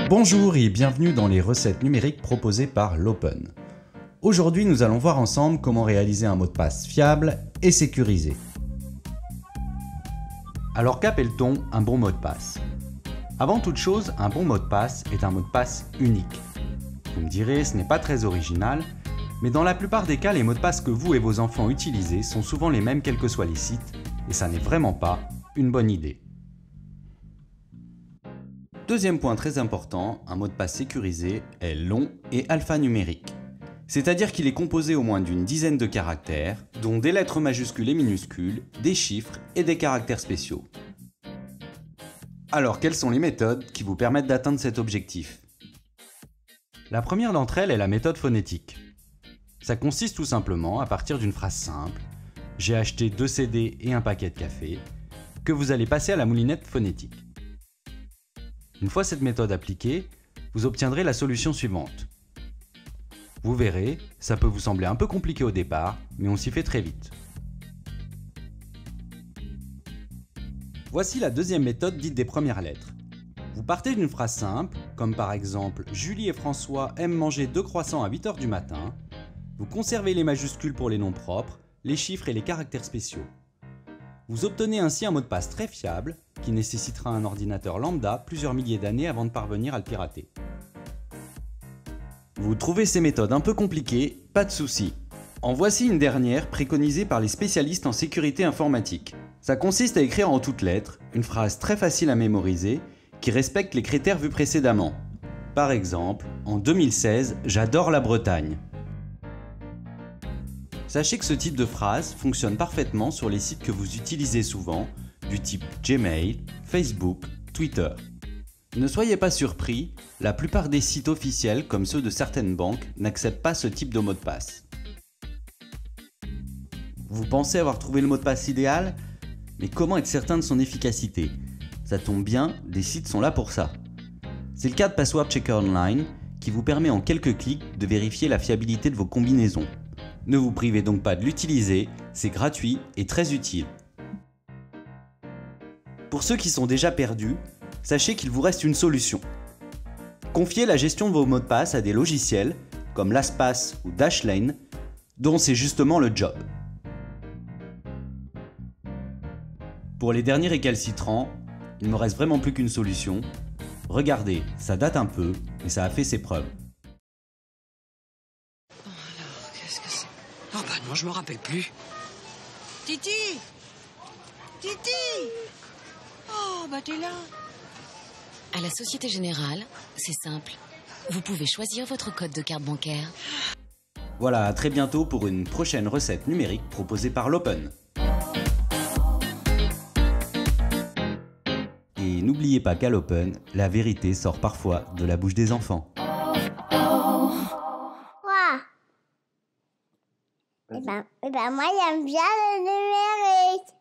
Bonjour et bienvenue dans les recettes numériques proposées par l'Open. Aujourd'hui, nous allons voir ensemble comment réaliser un mot de passe fiable et sécurisé. Alors qu'appelle-t-on un bon mot de passe? Avant toute chose, un bon mot de passe est un mot de passe unique. Vous me direz, ce n'est pas très original, mais dans la plupart des cas, les mots de passe que vous et vos enfants utilisez sont souvent les mêmes quels que soient les sites, et ça n'est vraiment pas une bonne idée. Deuxième point très important, un mot de passe sécurisé est long et alphanumérique. C'est-à-dire qu'il est composé au moins d'une dizaine de caractères, dont des lettres majuscules et minuscules, des chiffres et des caractères spéciaux. Alors, quelles sont les méthodes qui vous permettent d'atteindre cet objectif? La première d'entre elles est la méthode phonétique. Ça consiste tout simplement à partir d'une phrase simple « J'ai acheté 2 CD et un paquet de café » que vous allez passer à la moulinette phonétique. Une fois cette méthode appliquée, vous obtiendrez la solution suivante. Vous verrez, ça peut vous sembler un peu compliqué au départ, mais on s'y fait très vite. Voici la deuxième méthode dite des premières lettres. Vous partez d'une phrase simple, comme par exemple « Julie et François aiment manger 2 croissants à 8 h du matin ». Vous conservez les majuscules pour les noms propres, les chiffres et les caractères spéciaux. Vous obtenez ainsi un mot de passe très fiable, qui nécessitera un ordinateur lambda plusieurs milliers d'années avant de parvenir à le pirater. Vous trouvez ces méthodes un peu compliquées? Pas de souci. En voici une dernière préconisée par les spécialistes en sécurité informatique. Ça consiste à écrire en toutes lettres une phrase très facile à mémoriser qui respecte les critères vus précédemment. Par exemple, en 2016, j'adore la Bretagne. Sachez que ce type de phrase fonctionne parfaitement sur les sites que vous utilisez souvent, du type Gmail, Facebook, Twitter. Ne soyez pas surpris, la plupart des sites officiels, comme ceux de certaines banques, n'acceptent pas ce type de mot de passe. Vous pensez avoir trouvé le mot de passe idéal? Mais comment être certain de son efficacité? Ça tombe bien, des sites sont là pour ça. C'est le cas de Password Checker Online, qui vous permet en quelques clics de vérifier la fiabilité de vos combinaisons. Ne vous privez donc pas de l'utiliser, c'est gratuit et très utile. Pour ceux qui sont déjà perdus, sachez qu'il vous reste une solution. Confiez la gestion de vos mots de passe à des logiciels comme LastPass ou Dashlane, dont c'est justement le job. Pour les derniers récalcitrants, il ne me reste vraiment plus qu'une solution. Regardez, ça date un peu, mais ça a fait ses preuves. Alors, qu'est-ce que c'est? Oh bah non, je me rappelle plus. Titi! Titi! Oh, bah t'es là. À la Société Générale, c'est simple. Vous pouvez choisir votre code de carte bancaire. Voilà, à très bientôt pour une prochaine recette numérique proposée par l'Open. Et n'oubliez pas qu'à l'Open, la vérité sort parfois de la bouche des enfants. Eh ben, moi, j'aime bien le numérique.